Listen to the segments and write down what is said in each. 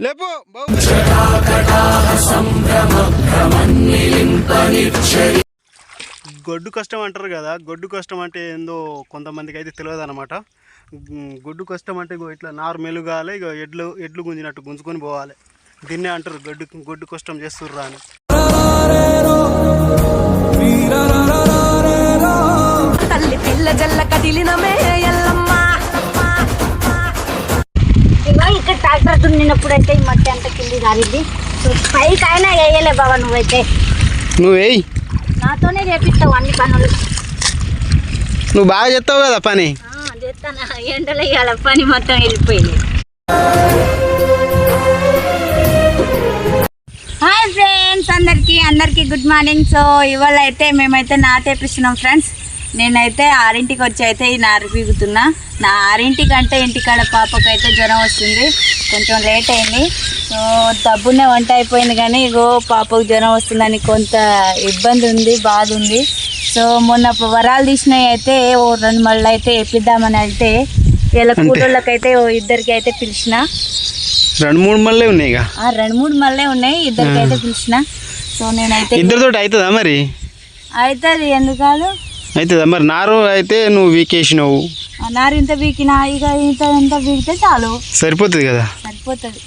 లేపు గొడ్డు కష్టం అంటారు కదా, గొడ్డు కష్టం అంటే ఏందో కొంతమందికి అయితే తెలియదు అనమాట. గొడ్డు కష్టం అంటే ఇట్లా నారు మెలుగాలి, ఇక ఎడ్లు గుంజినట్టు గుంజుకొని పోవాలి. దీన్నే అంటారు గొడ్డు కష్టం చేస్తుర్రా అని. ఇక్కడ ట్రాక్టర్ దున్నినప్పుడైతే ఈ మట్టి అంత కింది దారిద్ది. పైకి అయినా వేయలే బాబా, నువ్వైతే నువ్వేయి నాతోనే చేపిస్తావు అన్ని పనులు. నువ్వు బాగా చేస్తావు కదా పని. చేస్తానా? ఎండలో ఇవాళ పని మొత్తం వెళ్ళిపోయింది. హాయ్ ఫ్రెండ్స్, అందరికీ గుడ్ మార్నింగ్. సో ఇవాళ అయితే మేమైతే నాటేపిస్తున్నాం ఫ్రెండ్స్. నేనైతే 6ంటికి వచ్చి అయితే ఈ నారు పీగుతున్నా. నా 6ంటికంటే ఇంటికాడ పాపకైతే జ్వరం వస్తుంది, కొంచెం లేట్ అయింది. సో డబ్బునే వంట అయిపోయింది, కానీ ఇగో పాపకు జ్వరం వస్తుందని కొంత ఇబ్బంది ఉంది, బాధ ఉంది. సో మొన్న వరాలు తీసినవి అయితే ఓ 2 మళ్ళీ అయితే వేపిద్దామని అయితే ఇలా కూలోళ్ళకైతే ఇద్దరికి అయితే పిలిచిన. 2-3 మళ్ళీ ఉన్నాయి, 2-3 మళ్ళీ ఉన్నాయి, ఇద్దరికి అయితే పిలిచిన. సో నేనైతే ఇద్దరితో అవుతుందా మరి? అవుతుంది, ఎందుకు కాదు, అవుతుందా మరి? నారు అయితే నువ్వు వీకేసినావు, నారు ఇంత వీకినా, ఇక ఇంత వీకితే చాలు, సరిపోతుంది కదా, సరిపోతుంది.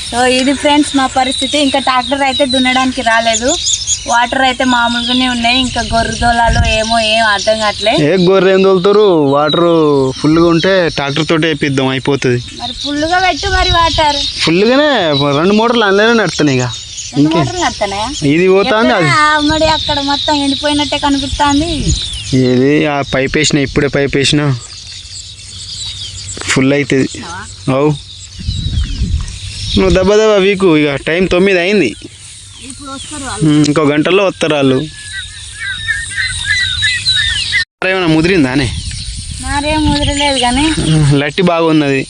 సో ఇది ఫ్రెండ్స్ మా పరిస్థితి. ఇంకా ట్రాక్టర్ అయితే దున్నడానికి రాలేదు, వాటర్ అయితే మామూలుగానే ఉన్నాయి. ఇంకా గొర్రె దోలాలు ఏం అర్థం కావట్లే. గొర్రె ఏం తోలుతారు, వాటర్ ఫుల్గా ఉంటే ట్రాక్టర్ తోటి వేపిద్దాం, అయిపోతుంది. మరి ఫుల్గా పెట్టు, మరి వాటర్ ఫుల్గానే 2 మోటార్లు అందులోనే నడుతున్నాయి. ఇక ఇది పోతుంది, అది మరి అక్కడ మొత్తం ఎండిపోయినట్టే కనిపిస్తుంది. ఏది ఆ పైప్ వేసిన, ఇప్పుడే పైప్ వేసిన ఫుల్ అవుతుంది. అవు నువ్వు దెబ్బ వీకు. ఇక టైం 9 అయింది, ఇంకో గంటల్లో వస్తారు వాళ్ళు. ఏమైనా ముదిరిందానే? నారేం ముదిరలేదు, కానీ లట్టి బాగున్నది,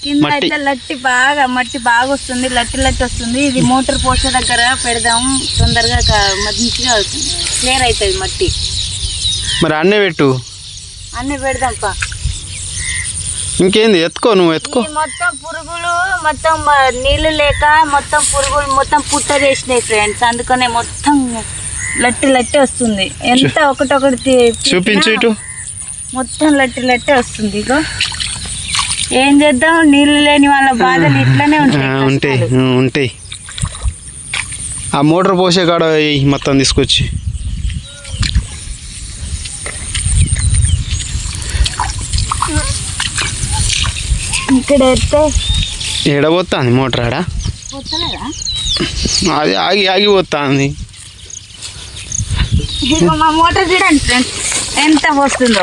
మట్టి బాగా వస్తుంది, లట్టి వస్తుంది. ఇది మోటార్ పోసే దగ్గర పెడదాం, తొందరగా మంచిగా క్లియర్ అవుతుంది మట్టి. మరి అన్నే పెట్టు, అన్నీ పెడదాంపా. ఇంకేంది, ఎత్తుకో, నువ్వు ఎత్తుకో. మొత్తం పురుగులు, మొత్తం నీళ్లు లేక మొత్తం పురుగులు మొత్తం పుట్ట చేసినాయి ఫ్రెండ్స్. అందుకనే మొత్తం లట్టి వస్తుంది. ఎంత ఒకటొకటి చూపించు ఇటు, మొత్తం లట్టి వస్తుంది. ఇగో ఏం చేద్దాం, నీళ్లు లేని వాళ్ళ బాధలు ఇట్లానే ఉంటాయి. ఆ మోటార్ పోసే కాడ మొత్తం తీసుకొచ్చి ఇక్కడ ఎత్తే ఎడబోతుంది మోటార్. ఆడ అది ఆగిపోతుంది. మా మోటార్ చూడండి ఫ్రెండ్స్ ఎంత వస్తుందో.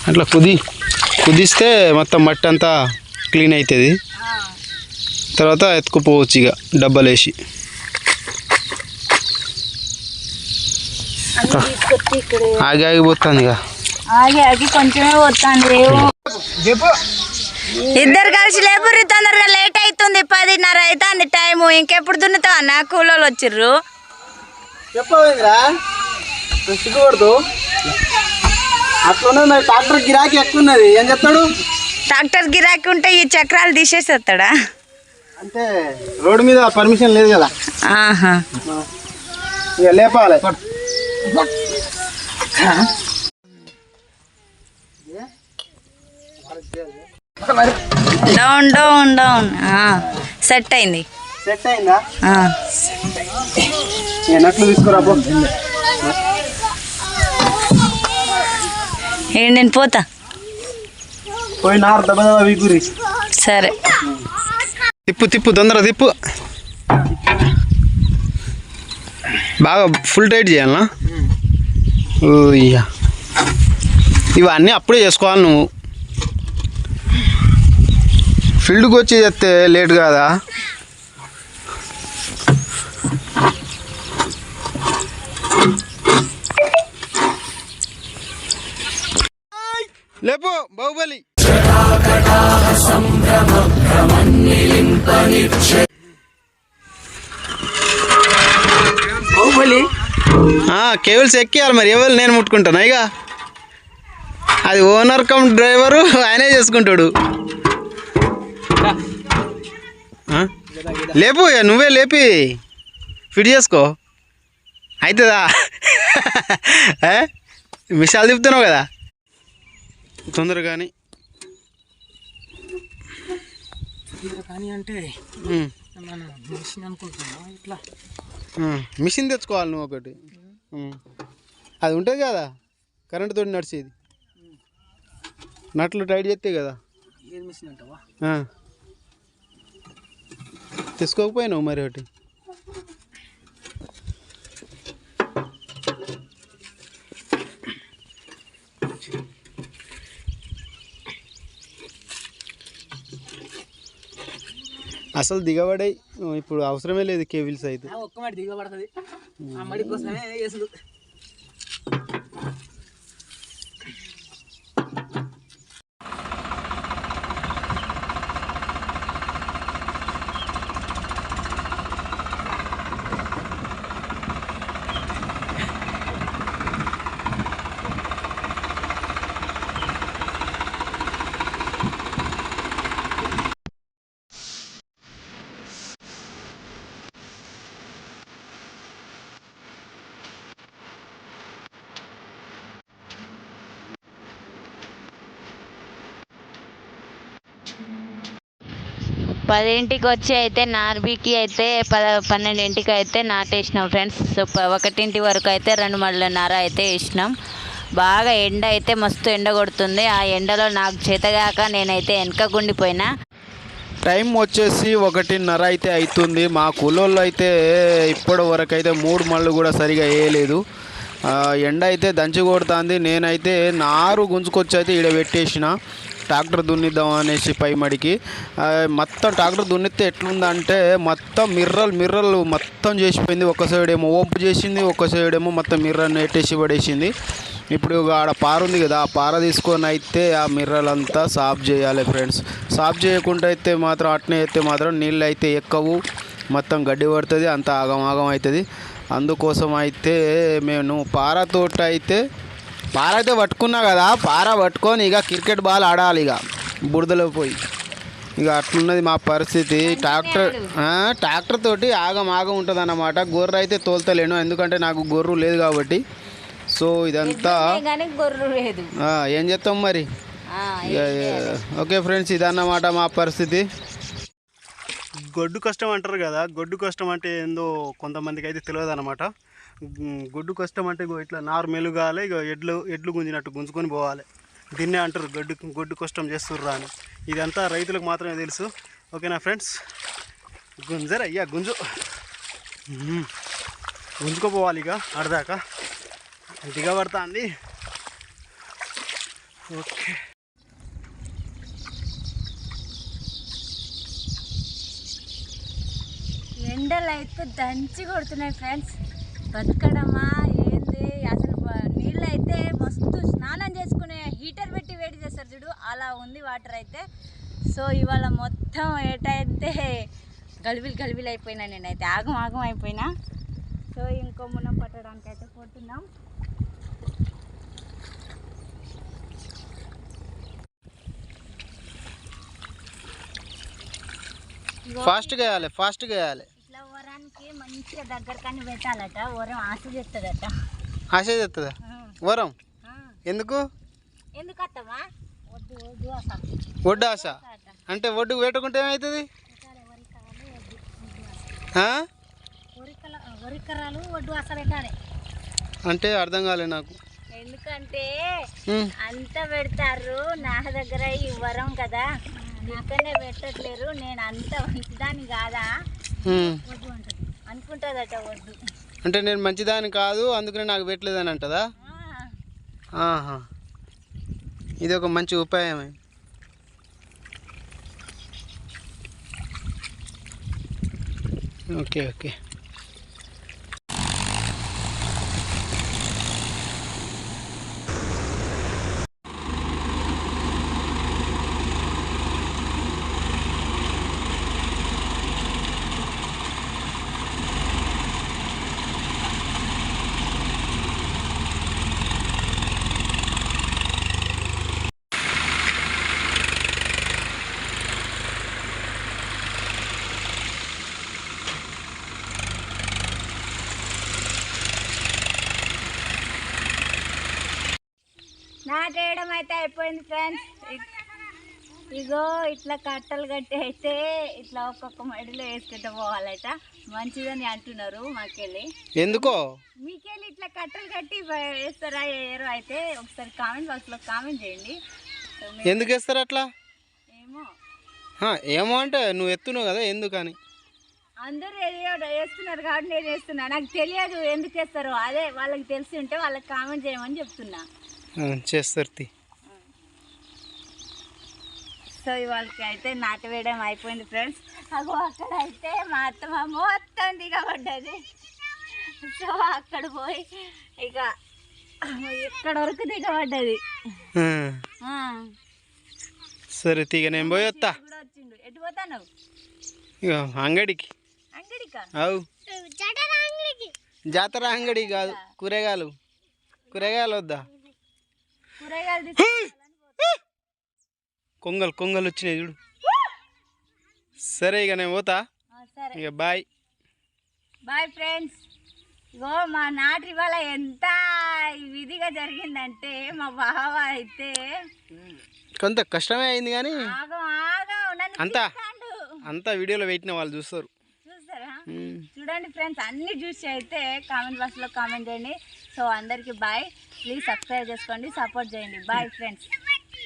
అట్లా కుదిస్తే మొత్తం మట్టి అంతా క్లీన్ అవుతుంది. తర్వాత ఎత్తుకుపోవచ్చు ఇక డబ్బాలు వేసి. ఆగిపోతుంది, ఇక ఆగి కొంచెమే పోతుంది. ఇద్దరు కలిసి లేపుర్రి, తొందరగా లేట్ అవుతుంది, 10:30 అవుతుంది టైము. ఇంకెప్పుడు దున్నుతావు అన్న, కూలోళ్ళు వచ్చిర్రు. అట్లా ట్రాక్టర్ గిరాకీ ఎక్కువ ఉన్నది, ఏం చెప్తాడు? ట్రాక్టర్ గిరాకీ ఉంటే ఈ చక్రాలు తీసేస్తాడా? అంటే రోడ్డు మీద పర్మిషన్ లేదు కదా, ఇక లేపాలి. డౌన్ సెట్ అయిందా? నట్లు తీసుకురా. నేను పోతా, పోయి నారు దెబ్బ వీకురి. సరే, తిప్పు తొందర తిప్పు, బాగా ఫుల్ టైట్ చేయాలనా? ఇవన్నీ అప్పుడే చేసుకోవాలి. నువ్వు ఫీల్డ్కి వచ్చి చేస్తే లేట్ కాదా? లేపు బాహుబలి. కేబుల్స్ ఎక్కియాలి మరి, ఎవరు నేను ముట్టుకుంటాను. ఇక అది ఓనర్ కమ్ డ్రైవరు ఆయనే చేసుకుంటాడు. లేపు ఇక నువ్వే లేపి ఫిట్ చేసుకో అవుతుందా మిషాలు తిప్పుతున్నావు కదా తొందరగా కానీ అంటే మిషన్ అనుకుంటున్నా ఇట్లా మిషన్ తెచ్చుకోవాలి నువ్వు ఒకటి అది ఉంటుంది కదా కరెంటుతో నడిచేది నట్లు టైట్ చేస్తే కదా ఏది మిషన్ అంటావా తెచ్చుకోకపోయినావు మరి ఒకటి అసలు దిగబడే ఇప్పుడు అవసరమే లేదు కేబుల్స్ అయితే ఒక్క మడి దిగబడుతుంది ఆ మడి కోసమే వేసుడు పదింటికి వచ్చి అయితే నార్బీకి అయితే 12ంటికి అయితే నాటేసినాం ఫ్రెండ్స్. 1 వరకు అయితే 2 మళ్ళన్నర అయితే వేసినాం. బాగా ఎండ అయితే మస్తు ఎండ కొడుతుంది. ఆ ఎండలో నాకు చేతగాక నేనైతే వెనకకుండిపోయినా. టైం వచ్చేసి 1:30 అయితే అవుతుంది. మా కూలోళ్ళు అయితే ఇప్పటి వరకు అయితే 3 మళ్ళు కూడా సరిగా వేయలేదు. ఎండ అయితే దంచి కొడుతుంది. నేనైతే నారు గుంజుకొచ్చి అయితే ఈడ పెట్టేసిన ట్రాక్టర్ దున్నిద్దాం అనేసి పై మడికి. మొత్తం ట్రాక్టర్ దున్నితే ఎట్లుందంటే మొత్తం మిర్రలు మొత్తం చేసిపోయింది. ఒక సైడ్ ఏమో ఓంపు చేసింది, ఒక సైడ్ ఏమో మొత్తం మిర్రని నెట్టేసి పడేసింది. ఇప్పుడు ఆడ పార ఉంది కదా, ఆ పార తీసుకొని అయితే ఆ మిర్రలంతా సాఫ్ చేయాలి ఫ్రెండ్స్. సాఫ్ చేయకుండా అయితే మాత్రం అట్నే అయితే మాత్రం నీళ్ళు అయితే ఎక్కవు, మొత్తం గడ్డి పడుతుంది, అంత ఆగం అవుతుంది. అందుకోసం అయితే నేను పార అయితే పట్టుకున్నా కదా, పార పట్టుకొని ఇక క్రికెట్ బాల్ ఆడాలి ఇక బురదలో పోయి. ఇక అట్లున్నది మా పరిస్థితి. ట్రాక్టర్ తోటి ఆగం ఉంటుంది అన్నమాట. గొర్రె అయితే తోలుతలేను, ఎందుకంటే నాకు గొర్రె లేదు కాబట్టి. సో ఇదంతా ఏం చేస్తాం మరి. ఓకే ఫ్రెండ్స్, ఇదన్నమాట మా పరిస్థితి. గొడ్డు కష్టం అంటారు కదా, గొడ్డు కష్టం అంటే ఏందో కొంతమందికి అయితే తెలియదు అనమాట. గొడ్డు కష్టం అంటే ఇట్లా నారు మెలుగాలి, ఇక ఎడ్లు గుంజినట్టు గుంజుకొని పోవాలి. దీన్నే అంటారు గొడ్డు కష్టం చేస్తుర్రా అని. ఇదంతా రైతులకు మాత్రమే తెలుసు. ఓకేనా ఫ్రెండ్స్, గుంజరయ్యా గుంజుకోపోవాలి ఇక ఆడదాకా దిగబడుతుంది. ఓకే, ఎండలు అయితే దంచి కొడుతున్నాయి ఫ్రెండ్స్. బతకడమా ఏంది అసలు. నీళ్ళు అయితే మస్తు స్నానం చేసుకునే హీటర్ పెట్టి వేడి చేస్తారు చూడు, అలా ఉంది వాటర్ అయితే. సో ఇవాళ మొత్తం ఏటైతే గలిబిలు అయిపోయినా, నేనైతే ఆగం అయిపోయినా. సో ఇంకో మునం పట్టడానికి అయితే పోతున్నాం. ఫాస్ట్గా వేయాలి. ఇట్లా వరానికి మంచిగా దగ్గర కానీ పెట్టాలట. వరం ఆశ చేస్తుందట. ఆశ చేస్తుందా వరం? ఎందుకు అత్తమ్మా? ఒడ్డు ఆశ అంటే ఒడ్డు పెట్టుకుంటే ఏమవుతుంది? వరికరాలు ఒడ్డు ఆశ పెట్టాలి అంటే అర్థం కాలే నాకు. ఎందుకంటే అంతా పెడతారు, నా దగ్గర ఈ వరం కదా, ఇక్కడనే పెట్టట్లేరు, నేను అంత మంచిదాన్ని కాదా అనుకుంటుందట వద్దు. అంటే నేను మంచిదాన్ని కాదు అందుకనే నాకు పెట్టలేదని అంటదా? ఇది ఒక మంచి ఉపాయమే. ఓకే. నాటేయడం అయితే అయిపోయింది ఫ్రెండ్స్. ఇగో ఇట్లా కట్టలు కట్టి అయితే ఇట్లా ఒక్కొక్క మడిలో వేసుకుంటూ పోవాలట, మంచిదని అంటున్నారు. మాకెళ్ళి ఎందుకో మీకెళ్ళి ఇట్లా కట్టలు కట్టి వేస్తారా వేయరు అయితే ఒకసారి కామెంట్ బాక్స్లో కామెంట్ చేయండి. ఎందుకు వేస్తారు అట్లా? ఏమో ఏమో అంటే నువ్వు ఎత్తున్నావు కదా ఎందుకని. అందరూ వేస్తున్నారు కాబట్టి నేను వేస్తున్నా. నాకు తెలియదు ఎందుకు వేస్తారో, అదే వాళ్ళకి తెలిసి ఉంటే వాళ్ళకి కామెంట్ చేయమని చెప్తున్నా. చేస్తారు తీ. సో ఇవాళకి అయితే నాటు వేయడం అయిపోయింది ఫ్రెండ్స్. అగో అక్కడ అయితే మా అత్తమ్మ మొత్తం దిగబడ్డది. సో అక్కడ పోయి ఇక ఇక్కడ వరకు దిగబడ్డది. సరే తీగ నేను పోయి వస్తా. కూడా వచ్చిండు. ఎటు పోతాను? ఇక అంగడికి. అంగడికా? అవు జాతర అంగడి కాదు, కూరగాయలు వద్దా? కూరగాయలు కొంగలు వచ్చినాయి చూడు. సరే ఇక నేను పోతా. సరే ఇక బాయ్ బాయ్ ఫ్రెండ్స్. ఇగో మా నాటు ఇవాళ ఎంత విధిగా జరిగిందంటే మా బావ అయితే కొంత కష్టమే అయింది కానీ అంతా అంతా వీడియోలో పెట్టిన వాళ్ళు చూస్తారు. చూస్తారా? చూడండి ఫ్రెండ్స్, అన్ని చూసి అయితే కామెంట్ బాక్స్లో కామెంట్ చేయండి. సో అందరికీ బాయ్. ప్లీజ్ సబ్స్క్రైబ్ చేసుకోండి, సపోర్ట్ చేయండి. Bye friends.